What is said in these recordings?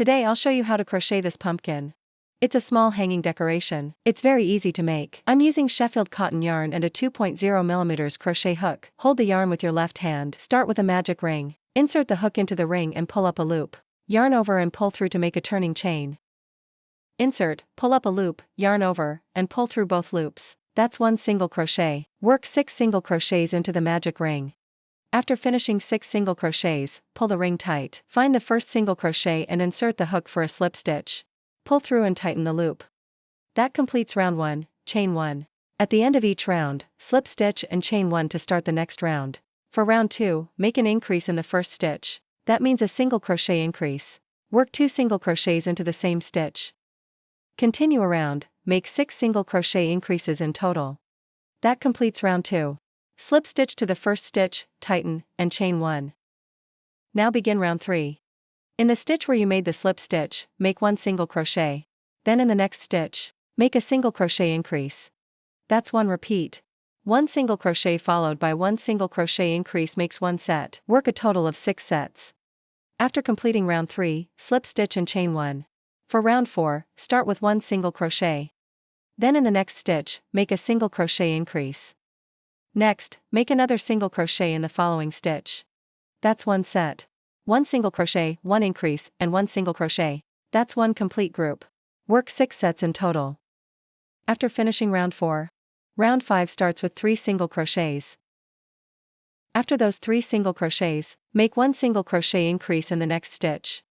Today I'll show you how to crochet this pumpkin. It's a small hanging decoration. It's very easy to make. I'm using Sheffield cotton yarn and a 2.0mm crochet hook. Hold the yarn with your left hand. Start with a magic ring. Insert the hook into the ring and pull up a loop. Yarn over and pull through to make a turning chain. Insert, pull up a loop, yarn over, and pull through both loops. That's one single crochet. Work 6 single crochets into the magic ring. After finishing 6 single crochets, pull the ring tight. Find the first single crochet and insert the hook for a slip stitch. Pull through and tighten the loop. That completes round 1, chain 1. At the end of each round, slip stitch and chain 1 to start the next round. For round 2, make an increase in the first stitch. That means a single crochet increase. Work 2 single crochets into the same stitch. Continue around, make 6 single crochet increases in total. That completes round 2. Slip stitch to the first stitch, tighten, and chain 1. Now begin round 3. In the stitch where you made the slip stitch, make 1 single crochet. Then in the next stitch, make a single crochet increase. That's 1 repeat. 1 single crochet followed by 1 single crochet increase makes 1 set. Work a total of 6 sets. After completing round 3, slip stitch and chain 1. For round 4, start with 1 single crochet. Then in the next stitch, make a single crochet increase. Next, make another single crochet in the following stitch. That's 1 set. 1 single crochet, 1 increase, and 1 single crochet. That's 1 complete group. Work 6 sets in total. After finishing round 4, round 5 starts with 3 single crochets. After those 3 single crochets, make 1 single crochet increase in the next stitch.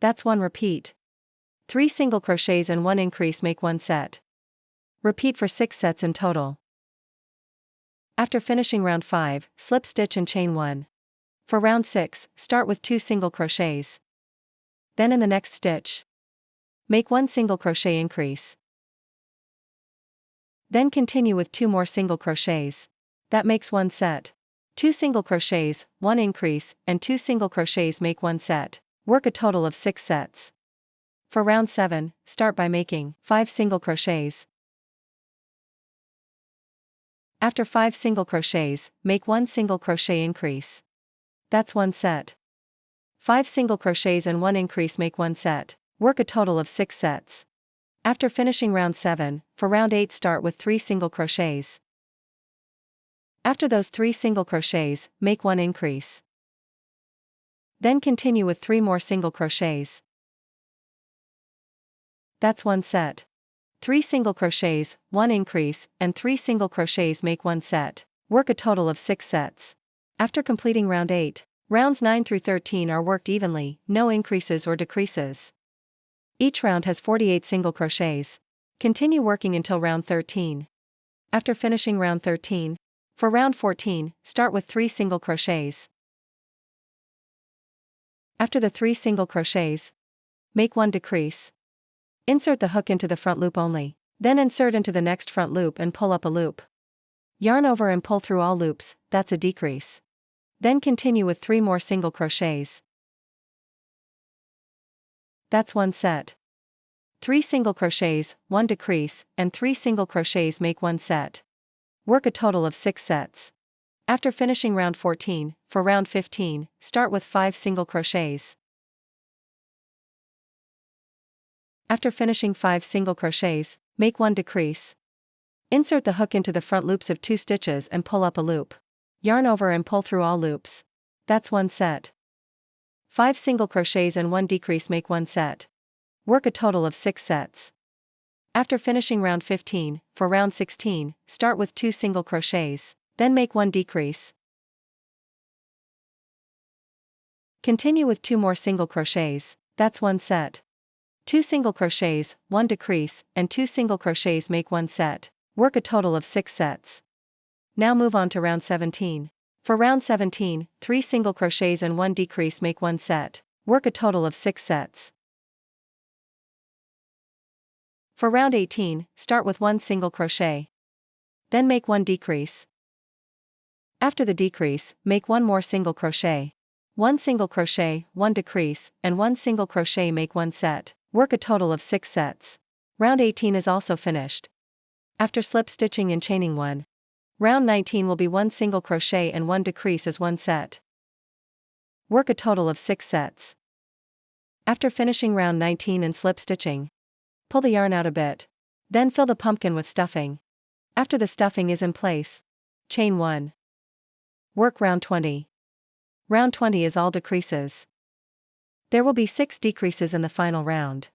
That's 1 repeat. 3 single crochets and 1 increase make 1 set. Repeat for 6 sets in total. After finishing round 5, slip stitch and chain 1. For round 6, start with 2 single crochets. Then in the next stitch, make 1 single crochet increase. Then continue with 2 more single crochets. That makes 1 set. 2 single crochets, 1 increase, and 2 single crochets make 1 set. Work a total of 6 sets. For round 7, start by making 5 single crochets. After 5 single crochets, make 1 single crochet increase. That's 1 set. 5 single crochets and 1 increase make 1 set. Work a total of 6 sets. After finishing round 7, for round 8 start with 3 single crochets. After those 3 single crochets, make 1 increase. Then continue with 3 more single crochets. That's 1 set. 3 single crochets, 1 increase, and 3 single crochets make 1 set. Work a total of 6 sets. After completing round 8, rounds 9 through 13 are worked evenly, no increases or decreases. Each round has 48 single crochets. Continue working until round 13. After finishing round 13, for round 14, start with 3 single crochets. After the 3 single crochets, make 1 decrease. Insert the hook into the front loop only. Then insert into the next front loop and pull up a loop. Yarn over and pull through all loops, that's a decrease. Then continue with 3 more single crochets. That's 1 set. 3 single crochets, 1 decrease, and 3 single crochets make 1 set. Work a total of 6 sets. After finishing round 14, for round 15, start with 5 single crochets. After finishing 5 single crochets, make 1 decrease. Insert the hook into the front loops of 2 stitches and pull up a loop. Yarn over and pull through all loops. That's 1 set. 5 single crochets and 1 decrease make 1 set. Work a total of 6 sets. After finishing round 15, for round 16, start with 2 single crochets, then make 1 decrease. Continue with 2 more single crochets, that's 1 set. 2 single crochets, 1 decrease, and 2 single crochets make 1 set. Work a total of 6 sets. Now move on to round 17. For round 17, 3 single crochets and 1 decrease make 1 set. Work a total of 6 sets. For round 18, start with 1 single crochet. Then make 1 decrease. After the decrease, make 1 more single crochet. 1 single crochet, 1 decrease, and 1 single crochet make 1 set. Work a total of 6 sets. Round 18 is also finished. After slip stitching and chaining 1, round 19 will be 1 single crochet and 1 decrease as 1 set. Work a total of 6 sets. After finishing round 19 and slip stitching, pull the yarn out a bit. Then fill the pumpkin with stuffing. After the stuffing is in place, chain 1. Work round 20. Round 20 is all decreases. There will be 6 decreases in the final round.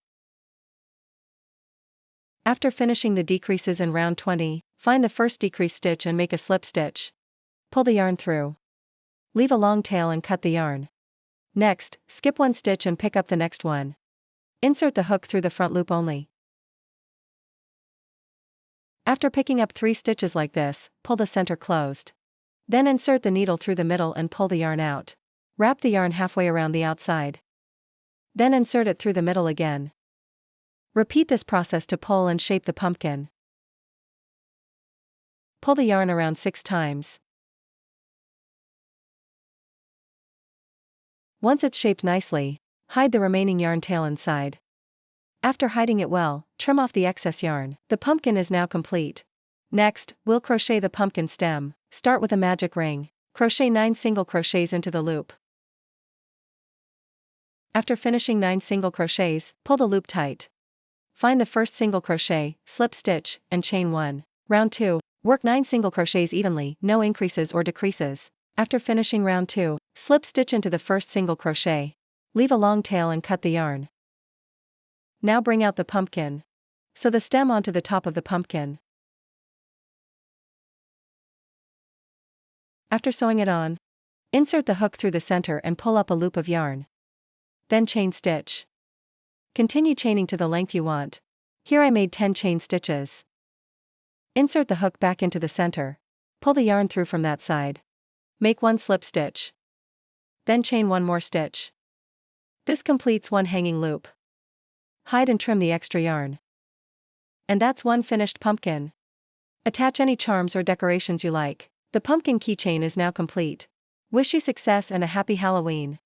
After finishing the decreases in round 20, find the first decrease stitch and make a slip stitch. Pull the yarn through. Leave a long tail and cut the yarn. Next, skip 1 stitch and pick up the next one. Insert the hook through the front loop only. After picking up 3 stitches like this, pull the center closed. Then insert the needle through the middle and pull the yarn out. Wrap the yarn halfway around the outside. Then insert it through the middle again. Repeat this process to pull and shape the pumpkin. Pull the yarn around 6 times. Once it's shaped nicely, hide the remaining yarn tail inside. After hiding it well, trim off the excess yarn. The pumpkin is now complete. Next, we'll crochet the pumpkin stem. Start with a magic ring. Crochet 9 single crochets into the loop. After finishing 9 single crochets, pull the loop tight. Find the first single crochet, slip stitch, and chain 1. Round 2, work 9 single crochets evenly, no increases or decreases. After finishing round 2, slip stitch into the first single crochet. Leave a long tail and cut the yarn. Now bring out the pumpkin. Sew the stem onto the top of the pumpkin. After sewing it on, insert the hook through the center and pull up a loop of yarn. Then chain stitch. Continue chaining to the length you want. Here I made 10 chain stitches. Insert the hook back into the center. Pull the yarn through from that side. Make 1 slip stitch. Then chain 1 more stitch. This completes 1 hanging loop. Hide and trim the extra yarn. And that's 1 finished pumpkin. Attach any charms or decorations you like. The pumpkin keychain is now complete. Wish you success and a happy Halloween.